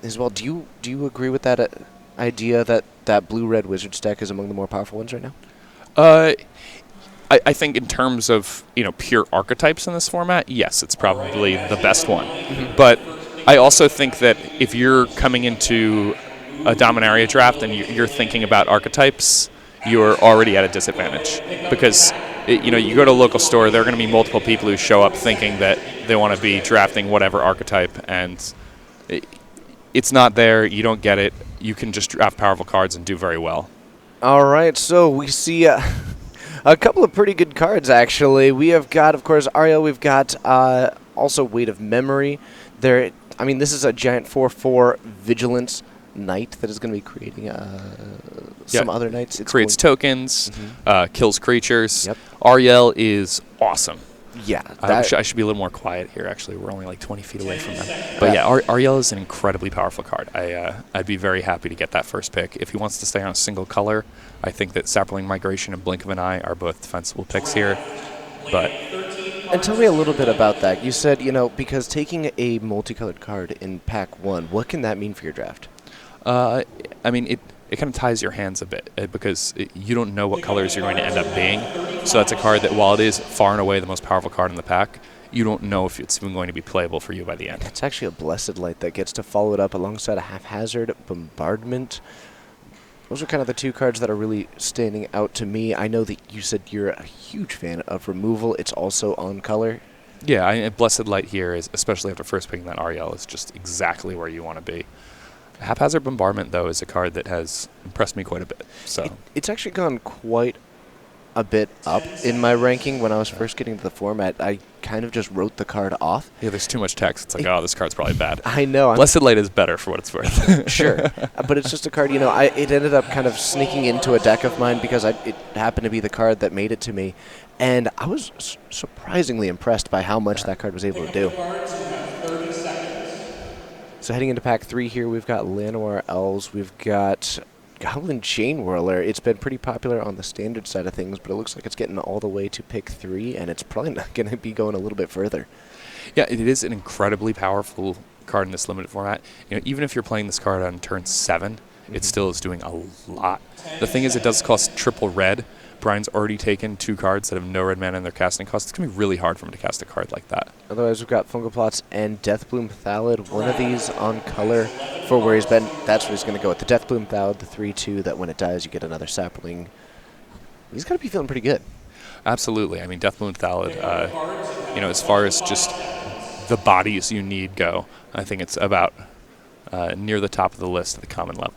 as well. Do you agree with that idea that that blue-red Wizards deck is among the more powerful ones right now? Uh, I think in terms of pure archetypes in this format, yes, it's probably the best one. But I also think that if you're coming into a Dominaria draft and you're thinking about archetypes, you're already at a disadvantage because you go to a local store, there are going to be multiple people who show up thinking that they want to be drafting whatever archetype, and it's not there. You don't get it. You can just draft powerful cards and do very well. All right, so we see a couple of pretty good cards, actually. We have got, of course, Ariel. We've got also Weight of Memory. This is a giant 4/4 Vigilance Knight that is going to be creating some other knights. It creates tokens, kills creatures. Yep. Ariel is awesome. Yeah. I should be a little more quiet here, actually. We're only like 20 feet away from them. But yeah, Ariel is an incredibly powerful card. I'd be very happy to get that first pick. If he wants to stay on a single color, I think that Sapperling Migration and Blink of an Eye are both defensible picks here. And tell me a little bit about that. You said, because taking a multicolored card in pack 1, what can that mean for your draft? It kind of ties your hands a bit because you don't know what colors you're going to end up being. So that's a card that, while it is far and away the most powerful card in the pack, you don't know if it's even going to be playable for you by the end. It's actually a Blessed Light that gets to follow it up alongside a Haphazard Bombardment. Those are kind of the two cards that are really standing out to me. I know that you said you're a huge fan of removal. It's also on color. Yeah, Blessed Light here, is, especially after first picking that Ariel, is just exactly where you want to be. Haphazard Bombardment, though, is a card that has impressed me quite a bit. So it's actually gone quite a bit up in my ranking. When I was first getting to the format, I kind of just wrote the card off. Yeah, there's too much text. It's like, this card's probably bad. I know. Blessed Light is better for what it's worth. Sure. But it's just a card, it ended up kind of sneaking into a deck of mine because it happened to be the card that made it to me. And I was surprisingly impressed by how much that card was able to do. So heading into pack 3 here, we've got Llanowar Elves, we've got Goblin Chain Whirler. It's been pretty popular on the standard side of things, but it looks like it's getting all the way to pick 3, and it's probably not going to be going a little bit further. Yeah, it is an incredibly powerful card in this limited format. Even if you're playing this card on turn 7, it still is doing a lot. The thing is, it does cost triple red. Brian's already taken 2 cards that have no red mana in their casting cost. It's going to be really hard for him to cast a card like that. Otherwise, we've got Fungal Plots and Deathbloom Thallid. One of these on color for where he's been. That's where he's going to go with the Deathbloom Thallid, the 3/2, that when it dies, you get another Sapperling. He's got to be feeling pretty good. Absolutely. Deathbloom Thallid, as far as just the bodies you need go, I think it's about near the top of the list at the common level.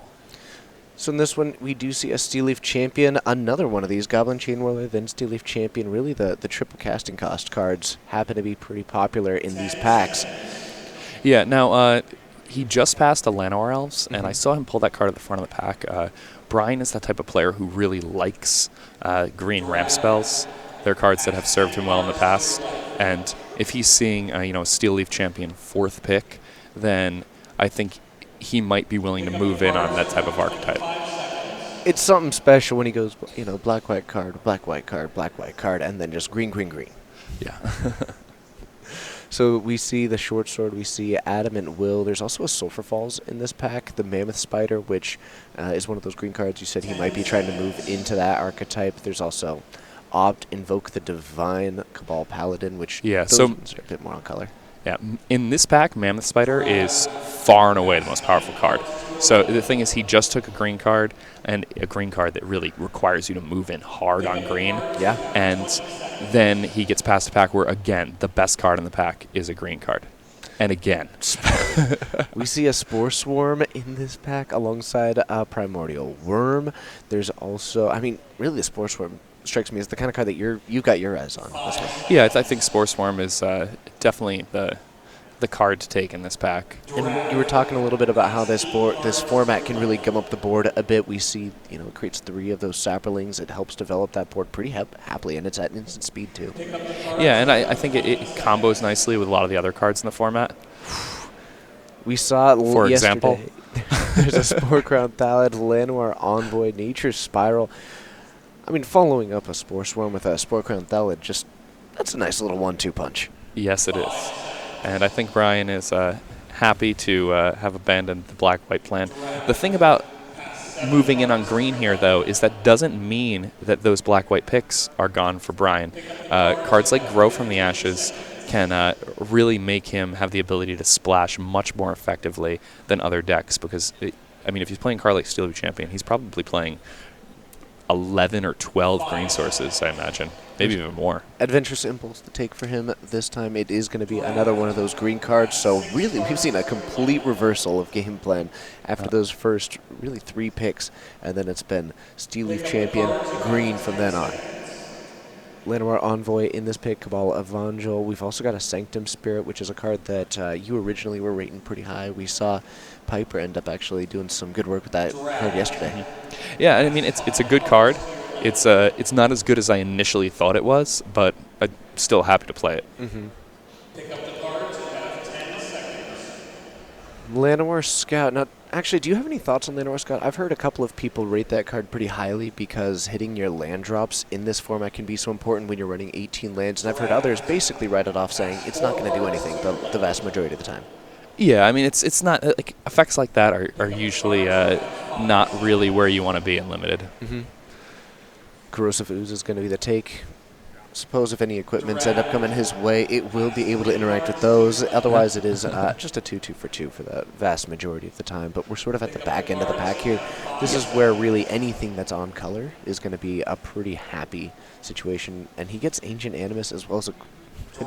So in this one, we do see a Steel Leaf Champion, another one of these, Goblin Chain Whirler, then Steel Leaf Champion. Really, the triple casting cost cards happen to be pretty popular in these packs. Yeah, now, he just passed a Llanowar Elves, and I saw him pull that card at the front of the pack. Brian is that type of player who really likes green ramp spells. They're cards that have served him well in the past, and if he's seeing a Steel Leaf Champion 4th pick, then I think he might be willing to move in on that type of archetype. It's something special when he goes, black, white card, black, white card, black, white card, and then just green, green, green. Yeah. So we see the Short Sword, we see Adamant Will. There's also a Sulphur Falls in this pack, the Mammoth Spider, which is one of those green cards you said he might be trying to move into that archetype. There's also Opt, Invoke the Divine, Cabal Paladin, which those ones are a bit more on color. Yeah, in this pack, Mammoth Spider is far and away the most powerful card. So the thing is, he just took a green card, and a green card that really requires you to move in hard on green. Yeah. And then he gets past a pack where, again, the best card in the pack is a green card. And again. We see a Spore Swarm in this pack alongside a Primordial Worm. There's also, really the Spore Swarm strikes me as the kind of card that you got your eyes on. This one. Yeah, I think Spore Swarm is definitely the card to take in this pack. And you were talking a little bit about how this format can really gum up the board a bit. We see, it creates 3 of those Sapperlings. It helps develop that board pretty happily, and it's at instant speed too. Yeah, and I think it combos nicely with a lot of the other cards in the format. We saw it for example. There's a Spore Crown Thallid, Llanowar Envoy, Nature's Spiral. Following up a Spore Swarm with a Spore Crown Thallid, that's a nice little 1-2 punch. Yes, it is. And I think Brian is happy to have abandoned the black-white plan. The thing about moving in on green here, though, is that doesn't mean that those black-white picks are gone for Brian. Cards like Grow from the Ashes can really make him have the ability to splash much more effectively than other decks, because, if he's playing a card like Steel Leaf Champion, he's probably playing 11 or 12 green sources, I imagine. Maybe even more. Adventurous Impulse to take for him this time. It is going to be another one of those green cards. So really, we've seen a complete reversal of game plan after those first really 3 picks. And then it's been Steel Leaf Champion, green from then on. Llanowar Envoy in this pick, Cabal Evangel. We've also got a Sanctum Spirit, which is a card that you originally were rating pretty high. We saw Piper end up actually doing some good work with that card yesterday. Yeah, it's a good card. It's not as good as I initially thought it was, but I'm still happy to play it. Llanowar Scout. Now, actually, do you have any thoughts on Llanowar Scout? I've heard a couple of people rate that card pretty highly because hitting your land drops in this format can be so important when you're running 18 lands, and I've heard others basically write it off saying it's not going to do anything the vast majority of the time. Yeah, it's not like effects like that are usually not really where you want to be in limited. Corrosive Ooze is going to be the take. Suppose if any equipments end up coming his way, it will be able to interact with those. Otherwise, it is just a 2/2 for 2 for the vast majority of the time. But we're sort of at the back end of the pack here. This is where really anything that's on color is going to be a pretty happy situation. And he gets Ancient Animus as well as a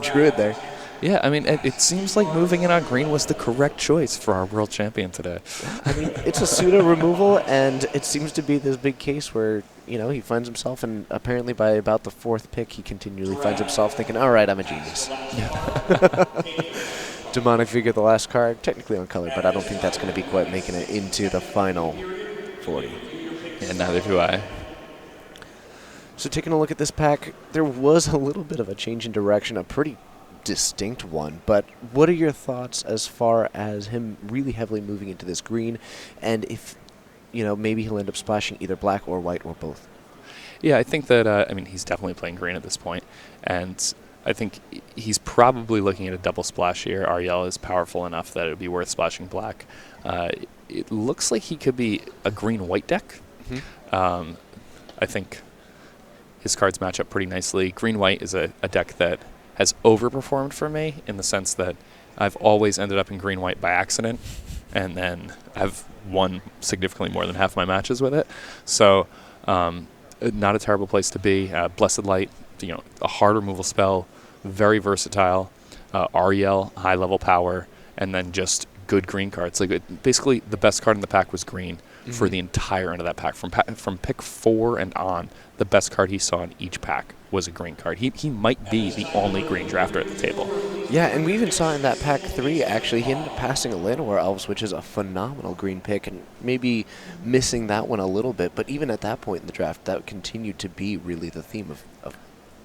Druid there. Yeah, it seems like moving in on green was the correct choice for our world champion today. It's a pseudo removal, and it seems to be this big case where, he finds himself, and apparently by about the 4th pick, he continually finds himself thinking, all right, I'm a genius. Demonic Figure, the last card, technically on color, but I don't think that's going to be quite making it into the final 40. Yeah, neither do I. So taking a look at this pack, there was a little bit of a change in direction, a pretty distinct one, but what are your thoughts as far as him really heavily moving into this green, and if maybe he'll end up splashing either black or white or both? Yeah, I think that he's definitely playing green at this point, and I think he's probably looking at a double splash here. Ariel is powerful enough that it would be worth splashing black. It looks like he could be a green-white deck. I think his cards match up pretty nicely. Green-white is a deck that has overperformed for me in the sense that I've always ended up in green-white by accident, and then I've won significantly more than half my matches with it. So not a terrible place to be. Blessed Light, a hard removal spell, very versatile. Ariel, high-level power, and then just good green cards. Basically, the best card in the pack was green for the entire end of that pack. From pick 4 and on, the best card he saw in each pack was a green card. He might be the only green drafter at the table. Yeah, and we even saw in that pack 3, actually, he ended up passing a Llanowar Elves, which is a phenomenal green pick, and maybe missing that one a little bit, but even at that point in the draft, that continued to be really the theme of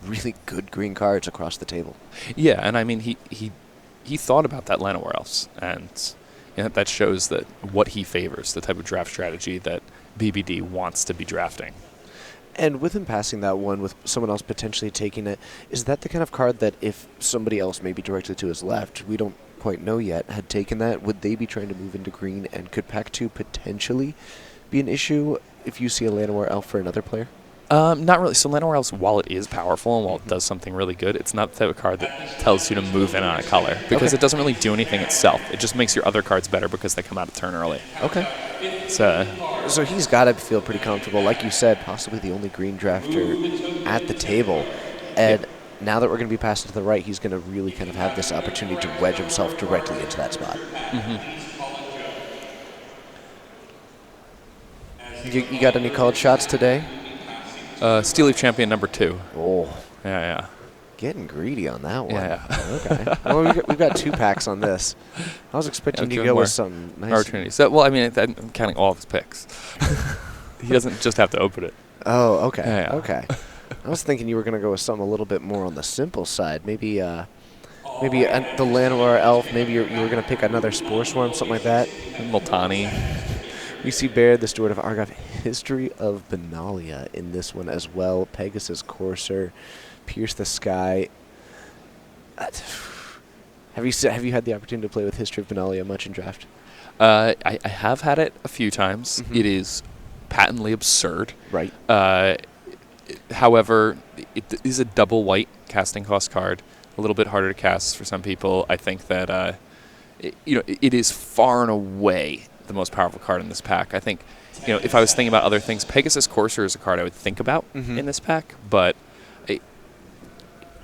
really good green cards across the table. Yeah, and he thought about that Llanowar Elves, and that shows that what he favors, the type of draft strategy that BBD wants to be drafting. And with him passing that one, with someone else potentially taking it, is that the kind of card that if somebody else, maybe directly to his left, we don't quite know yet, had taken that, would they be trying to move into green, and could pack 2 potentially be an issue if you see a Llanowar Elf for another player? Not really. So Llanowar Elves, while it is powerful and while it does something really good, it's not the type of card that tells you to move in on a color, because it doesn't really do anything itself. It just makes your other cards better because they come out a turn early. Okay. So he's got to feel pretty comfortable. Like you said, possibly the only green drafter at the table. And now that we're going to be passing to the right, he's going to really kind of have this opportunity to wedge himself directly into that spot. You got any called shots today? Steel Leaf Champion number 2. Oh. Yeah. Getting greedy on that one. Yeah. Okay. Well, we've got 2 packs on this. I was expecting you to go with some nice opportunities. I'm counting all of his picks. He doesn't just have to open it. Oh, okay. Yeah. Okay. I was thinking you were going to go with something a little bit more on the simple side. Maybe the Llanowar Elf. Maybe you were going to pick another Spore Swarm, something like that. Multani. We see Baird, the Steward of Argoth, History of Benalia in this one as well. Pegasus Courser, Pierce the Sky. Have you had the opportunity to play with History of Benalia much in Draft? I have had it a few times. Mhm. It is patently absurd. Right. However, it is a double white casting cost card. A little bit harder to cast for some people. I think that it is far and away the most powerful card in this pack. I think, if I was thinking about other things, Pegasus Courser is a card I would think about in this pack, but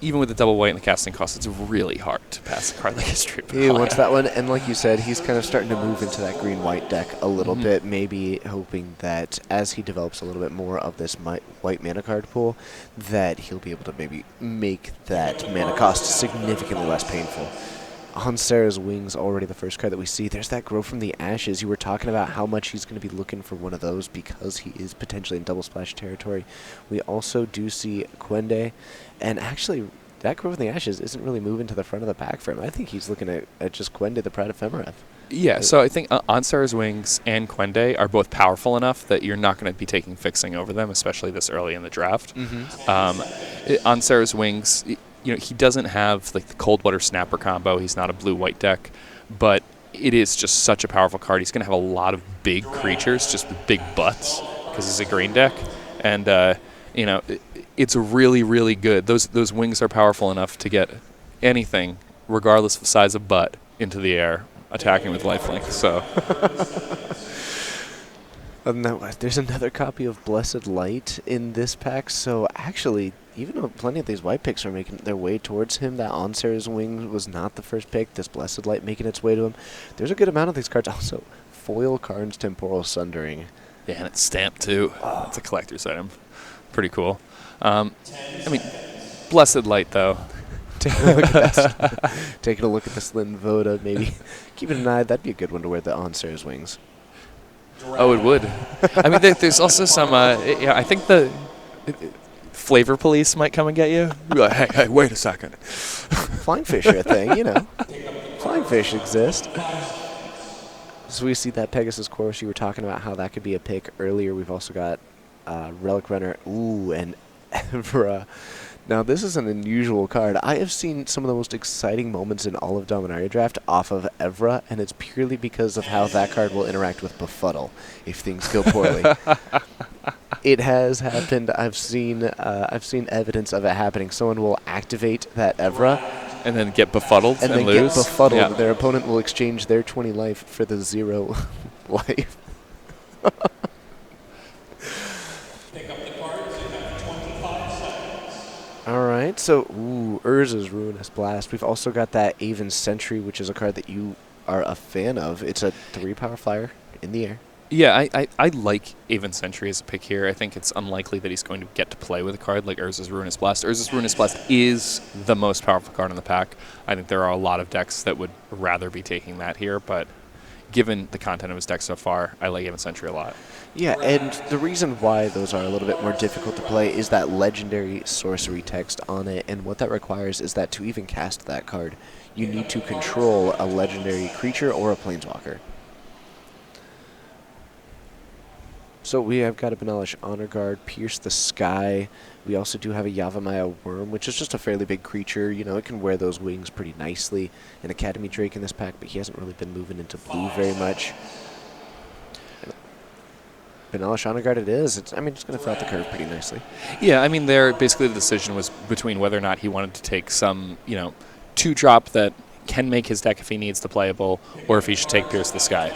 even with the double white and the casting cost, it's really hard to pass a card like History of He Benalia. wants that one, and like you said, he's kind of starting to move into that green-white deck a little bit, maybe hoping that as he develops a little bit more of this white mana card pool, that he'll be able to maybe make that mana cost significantly less painful. On Sarah's Wings, already the first card that we see, there's that Grow from the Ashes. You were talking about how much he's going to be looking for one of those because he is potentially in double splash territory. We also do see Quende, and actually that Grow from the Ashes isn't really moving to the front of the pack for him. I think he's looking at just Quende, the Proud Ephemereth. Yeah, so I think On Sarah's Wings and Quende are both powerful enough that you're not going to be taking fixing over them, especially this early in the draft. On Sarah's Wings, he doesn't have like the Coldwater Snapper combo. He's not a blue-white deck, but it is just such a powerful card. He's going to have a lot of big creatures, just with big butts, because he's a green deck, and it's really, really good. Those wings are powerful enough to get anything, regardless of size of butt, into the air, attacking with lifelink. So. There's another copy of Blessed Light in this pack, so actually, even though plenty of these white picks are making their way towards him, that On Sarah's Wings was not the first pick, this Blessed Light making its way to him. There's a good amount of these cards. Also, Foil Karn's Temporal Sundering. Yeah, and it's stamped too. Oh. It's a collector's item. Pretty cool. Blessed Light, though. Taking a look at that. Taking a look at this Lynn Voda, maybe. Keeping an eye, that'd be a good one to wear the On Sarah's Wings. Oh, it would. There's also some, I think the Flavor Police might come and get you. Be like, hey, wait a second. Flying fish are a thing, Flying fish exist. So we see that Pegasus Course. You were talking about how that could be a pick earlier. We've also got Relic Runner, and Evra. Now, this is an unusual card. I have seen some of the most exciting moments in all of Dominaria Draft off of Evra, and it's purely because of how that card will interact with Befuddle if things go poorly. It has happened. I've seen evidence of it happening. Someone will activate that Evra and then get befuddled and then lose. Get befuddled. Yeah. Their opponent will exchange their 20 life for the 0 life. All right, so Urza's Ruinous Blast. We've also got that Aven Sentry, which is a card that you are a fan of. It's a 3-power flyer in the air. Yeah, I like Aven Sentry as a pick here. I think it's unlikely that he's going to get to play with a card like Urza's Ruinous Blast. Urza's Ruinous Blast is the most powerful card in the pack. I think there are a lot of decks that would rather be taking that here, but given the content of his deck so far, I like Aven Sentry a lot. Yeah, and the reason why those are a little bit more difficult to play is that legendary sorcery text on it, and what that requires is that to even cast that card, you need to control a legendary creature or a planeswalker. So we have got a Benalish Honor Guard, Pierce the Sky. We also do have a Yavimaya Worm, which is just a fairly big creature. It can wear those wings pretty nicely. An Academy Drake in this pack, but he hasn't really been moving into blue very much. Benalish Honor Guard it is. It's going to fill out the curve pretty nicely. Yeah, there basically the decision was between whether or not he wanted to take some, 2-drop that can make his deck if he needs to playable, or if he should take Pierce the Sky.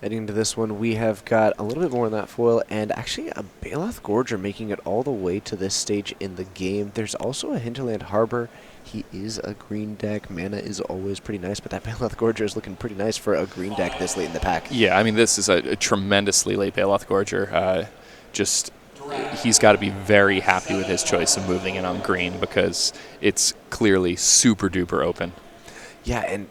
Heading into this one, we have got a little bit more on that foil, and actually a Baloth Gorger making it all the way to this stage in the game. There's also a Hinterland Harbor. He is a green deck. Mana is always pretty nice, but that Baloth Gorger is looking pretty nice for a green deck this late in the pack. Yeah, this is a tremendously late Baloth Gorger. He's got to be very happy with his choice of moving in on green, because it's clearly super duper open. Yeah, and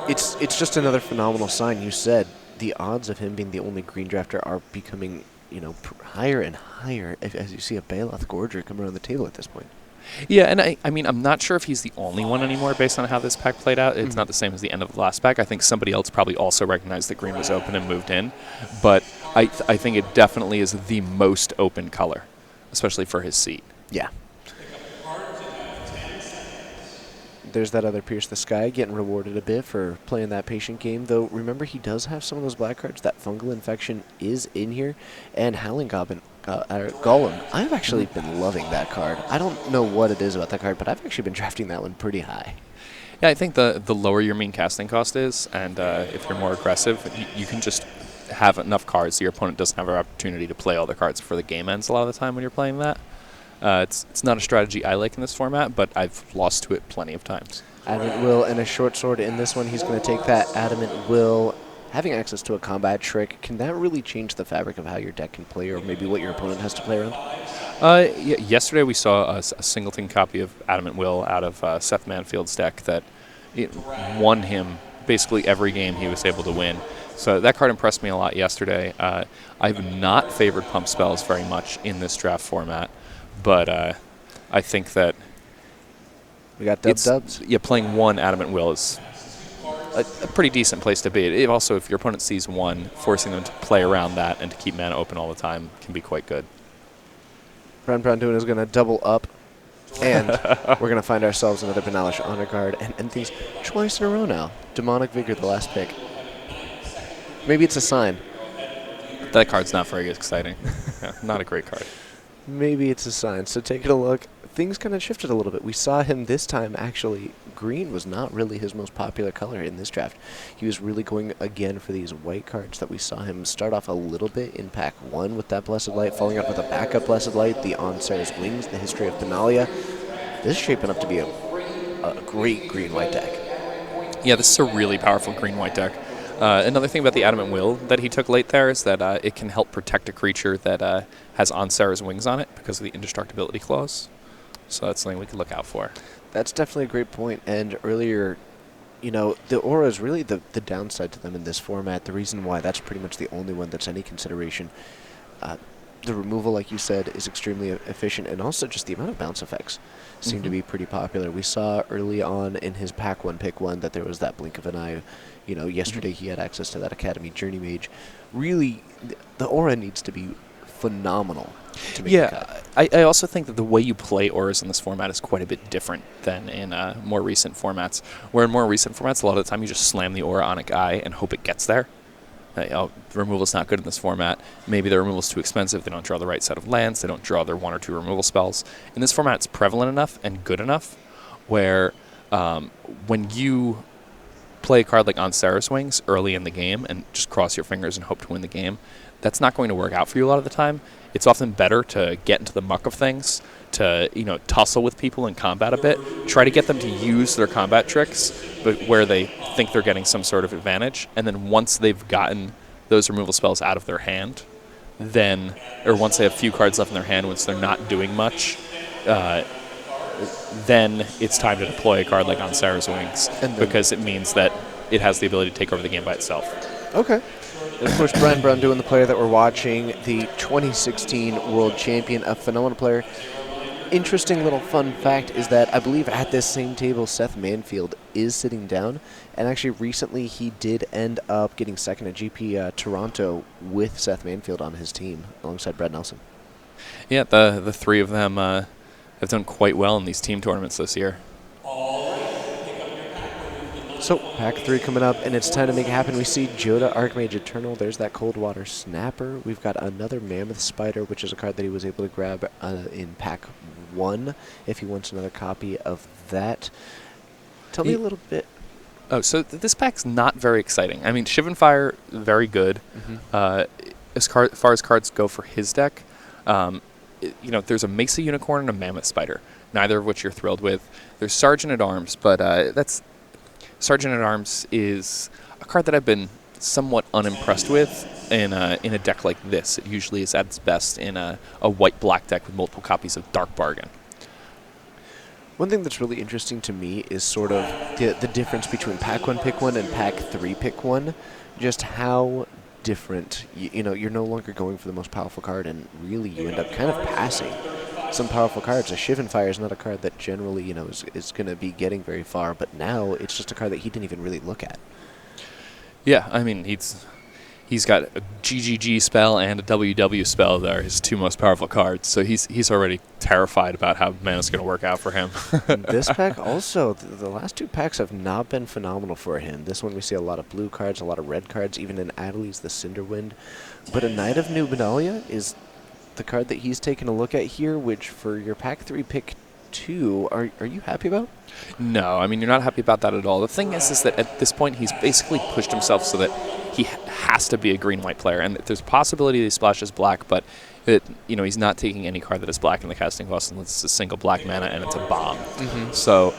it's just another phenomenal sign. You said the odds of him being the only green drafter are becoming, higher and higher as you see a Baloth Gorger come around the table at this point. Yeah, and I'm not sure if he's the only one anymore based on how this pack played out. It's not the same as the end of the last pack. I think somebody else probably also recognized that green was open and moved in. But I think it definitely is the most open color, especially for his seat. Yeah. There's that other Pierce the Sky getting rewarded a bit for playing that patient game. Though, remember, he does have some of those black cards. That Fungal Infection is in here. And Howling Goblin, Golem. I've actually been loving that card. I don't know what it is about that card, but I've actually been drafting that one pretty high. Yeah, I think the lower your mean casting cost is, and if you're more aggressive, you can just have enough cards so your opponent doesn't have an opportunity to play all their cards before the game ends a lot of the time when you're playing that. It's not a strategy I like in this format, but I've lost to it plenty of times. Adamant Will and a short sword in this one. He's going to take that Adamant Will. Having access to a combat trick, can that really change the fabric of how your deck can play, or maybe what your opponent has to play around? Yesterday we saw a singleton copy of Adamant Will out of Seth Manfield's deck that it won him basically every game he was able to win. So that card impressed me a lot yesterday. I've not favored pump spells very much in this draft format, but I think that we got dubs. Yeah, playing one Adamant Will is a pretty decent place to be. Also, if your opponent sees one, forcing them to play around that and to keep mana open all the time can be quite good. Braun Duin is going to double up, and we're going to find ourselves another Banalish Honor Guard and end things twice in a row now. Demonic Vigor, the last pick. Maybe it's a sign. That card's not very exciting. Yeah, not a great card. Maybe it's a sign. So taking a look, things kind of shifted a little bit. We saw him this time, actually. Green was not really his most popular color in this draft. He was really going again for these white cards that we saw him start off a little bit in pack 1 with that Blessed Light, following up with a backup Blessed Light, the On Sarah's Wings, the History of Benalia. This is shaping up to be a great green-white deck. Yeah, this is a really powerful green-white deck. Another thing about the Adamant Will that he took late there is that it can help protect a creature that has On Sarah's Wings on it because of the indestructibility clause. So that's something we can look out for. That's definitely a great point. And earlier, the aura is really the downside to them in this format. The reason why that's pretty much the only one that's any consideration. The removal, like you said, is extremely efficient, and also just the amount of bounce effects seem to be pretty popular. We saw early on in his pack 1, pick 1, that there was that blink of an eye. Yesterday he had access to that Academy Journey Mage. Really, the aura needs to be phenomenal to make the cut. I also think that the way you play auras in this format is quite a bit different than in more recent formats. Where in more recent formats, a lot of the time you just slam the aura on a guy and hope it gets there. The removal's not good in this format. Maybe the removal's too expensive. They don't draw the right set of lands. They don't draw their 1 or 2 removal spells. In this format, it's prevalent enough and good enough where when you play a card like On Sarah's Wings early in the game and just cross your fingers and hope to win the game, that's not going to work out for you a lot of the time. It's often better to get into the muck of things, to tussle with people in combat a bit, try to get them to use their combat tricks, but where they think they're getting some sort of advantage, and then once they've gotten those removal spells out of their hand, or once they have a few cards left in their hand, once they're not doing much, then it's time to deploy a card like On Sarah's Wings, because it means that it has the ability to take over the game by itself. Okay. And of course, Braun Duin, the player that we're watching, the 2016 World Champion, a phenomenal player. Interesting little fun fact is that I believe at this same table, Seth Manfield is sitting down, and actually recently he did end up getting second at GP Toronto with Seth Manfield on his team alongside Brad Nelson. Yeah, the three of them have done quite well in these team tournaments this year. So, pack 3 coming up, and it's time to make it happen. We see Joda Archmage Eternal. There's that Coldwater Snapper. We've got another Mammoth Spider, which is a card that he was able to grab in pack 1 if he wants another copy of that. Tell me a little bit. Oh, so this pack's not very exciting. I mean, Shivan Fire, very good. As far as cards go for his deck, there's a Mesa Unicorn and a Mammoth Spider, neither of which you're thrilled with. There's Sergeant at Arms, but Sergeant at Arms is a card that I've been somewhat unimpressed with in a deck like this. It usually is at its best in a white-black deck with multiple copies of Dark Bargain. One thing that's really interesting to me is sort of the difference between pack 1, pick 1 and pack 3, pick 1. Just how different, you're no longer going for the most powerful card, and really you end up kind of passing some powerful cards. A Shivan Fire is not a card that generally, is going to be getting very far, but now it's just a card that he didn't even really look at. Yeah, I mean, He's got a GGG spell and a WW spell that are his two most powerful cards. So he's already terrified about how Mana's going to work out for him. This pack also, the last two packs have not been phenomenal for him. This one we see a lot of blue cards, a lot of red cards, even in Adeli's the Cinderwind. But a Knight of New Benalia is the card that he's taken a look at here, which for your pack 3 pick 2, are you happy about? No, I mean, you're not happy about that at all. The thing is that at this point, he's basically pushed himself so that he has to be a green-white player. And there's a possibility that he splashes black, but he's not taking any card that is black in the casting cost unless it's a single black mana and it's a bomb. Mm-hmm. So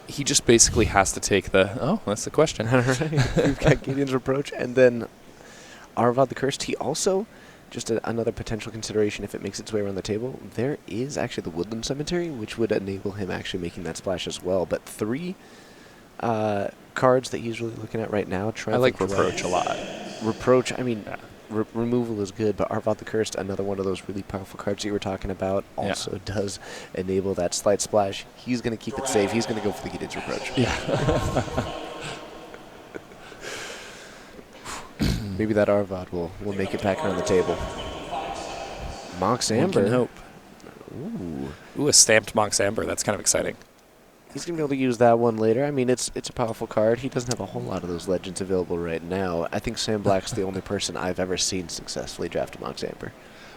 he just basically has to take that's the question. All right. We've got Gideon's Reproach, and then Arvad the Cursed. He also, just another potential consideration if it makes its way around the table, there is actually the Woodland Cemetery, which would enable him actually making that splash as well. But 3 cards that he's really looking at right now. I like Reproach a lot. Reproach, I mean, removal is good, but Arvad the Cursed, another one of those really powerful cards you were talking about, also does enable that slight splash. He's going to keep it safe. He's going to go for the Gideon's Reproach. Yeah. Maybe that Arvad will make it back around the table. Mox Amber. One can hope. Ooh, A stamped Mox Amber. That's kind of exciting. He's going to be able to use that one later. I mean, it's a powerful card. He doesn't have a whole lot of those legends available right now. I think Sam Black's the only person I've ever seen successfully draft a Mox Amber.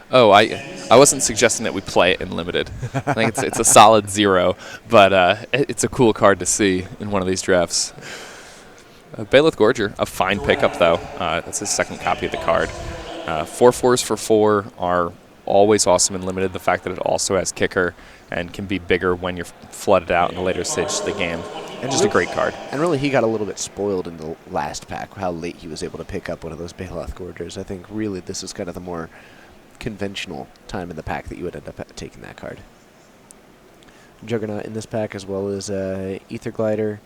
Oh, I wasn't suggesting that we play it in limited. I think it's a solid 0, but it's a cool card to see in one of these drafts. Bayleth Gorger, a fine pickup, though. That's his second copy of the card. 4/4s for 4 are always awesome in limited. The fact that it also has kicker and can be bigger when you're flooded out in the later stages of the game. And just a great card. And really, he got a little bit spoiled in the last pack, how late he was able to pick up one of those Bayleth Gorgers. I think really this is kind of the more conventional time in the pack that you would end up taking that card. Juggernaut in this pack, as well as Ether Glider.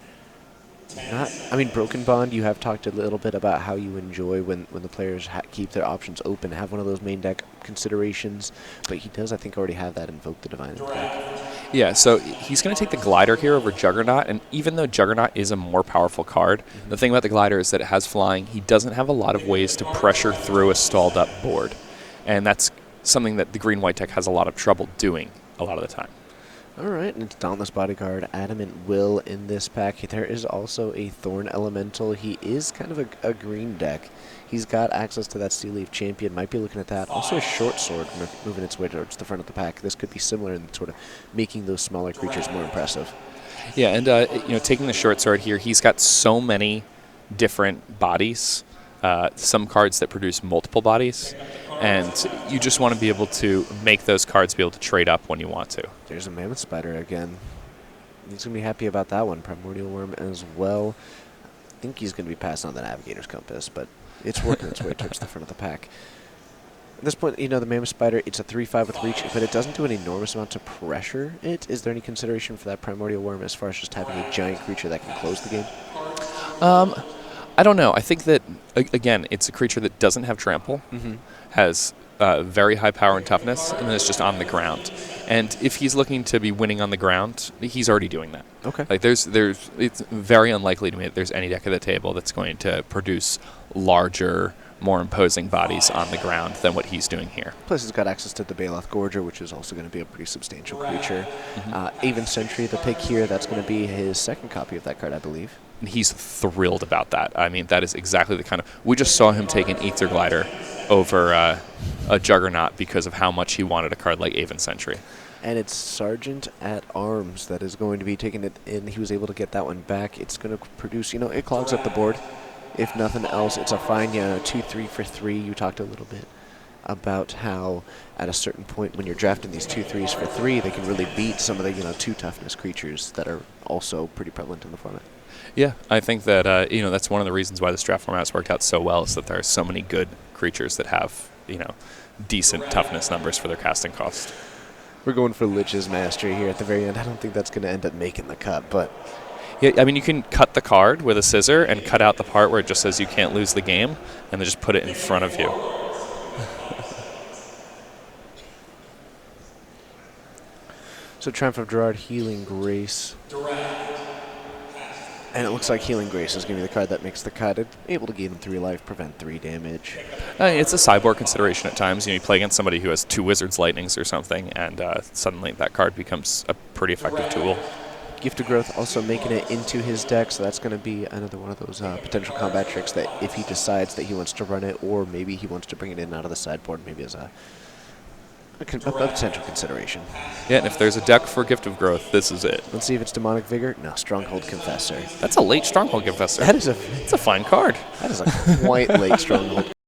Broken Bond, you have talked a little bit about how you enjoy when the players keep their options open, have one of those main deck considerations, but he does, I think, already have that Invoke the Divine in the pack. Yeah, so he's going to take the Glider here over Juggernaut, and even though Juggernaut is a more powerful card, the thing about the Glider is that it has flying. He doesn't have a lot of ways to pressure through a stalled-up board, and that's something that the green-white deck has a lot of trouble doing a lot of the time. All right, and it's Dauntless Bodyguard, Adamant Will in this pack. There is also a Thorn Elemental. He is kind of a green deck. He's got access to that Steel Leaf Champion. Might be looking at that. Also a Short Sword moving its way towards the front of the pack. This could be similar in sort of making those smaller creatures more impressive. Yeah, and taking the Short Sword here, he's got so many different bodies. Some cards that produce multiple bodies. And you just want to be able to make those cards be able to trade up when you want to. There's a Mammoth Spider again. He's going to be happy about that one. Primordial Worm as well. I think he's going to be passing on the Navigator's Compass, but it's working its way towards the front of the pack. At this point, the Mammoth Spider, it's a 3/5 with reach, but it doesn't do an enormous amount to pressure it. Is there any consideration for that Primordial Worm as far as just having a giant creature that can close the game? I don't know. I think that, again, it's a creature that doesn't have trample, has very high power and toughness, and then it's just on the ground. And if he's looking to be winning on the ground, he's already doing that. Okay. Like it's very unlikely to me that there's any deck at the table that's going to produce larger, more imposing bodies on the ground than what he's doing here. Plus, he's got access to the Bayleth Gorger, which is also going to be a pretty substantial creature. Aven Sentry, the pick here, that's going to be his second copy of that card, I believe. And he's thrilled about that. I mean, that is exactly the kind of... We just saw him take an Ether Glider over a Juggernaut because of how much he wanted a card like Aven Sentry. And it's Sergeant at Arms that is going to be taking it in. He was able to get that one back. It's going to produce, it clogs up the board. If nothing else, it's a fine 2/3 for 3. You talked a little bit about how at a certain point when you're drafting these 2/3s for 3, they can really beat some of the 2 toughness creatures that are also pretty prevalent in the format. Yeah, I think that that's one of the reasons why this draft format has worked out so well, is that there are so many good creatures that have decent toughness numbers for their casting cost. We're going for Lich's Mastery here at the very end. I don't think that's going to end up making the cut, but... Yeah, I mean, you can cut the card with a scissor and cut out the part where it just says you can't lose the game, and then just put it in front of you. So Triumph of Gerard, Healing Grace. And it looks like Healing Grace is going to be the card that makes the cut. Able to gain him 3 life, prevent 3 damage. It's a sideboard consideration at times. You play against somebody who has 2 Wizard's Lightnings or something, and suddenly that card becomes a pretty effective tool. Gift of Growth also making it into his deck, so that's going to be another one of those potential combat tricks that if he decides that he wants to run it, or maybe he wants to bring it in out of the sideboard, maybe as a potential consideration. Yeah, and if there's a deck for Gift of Growth, this is it. Let's see if it's Demonic Vigor. No, Stronghold Confessor. That's a late Stronghold Confessor. That is it's a fine card. That is a quite late Stronghold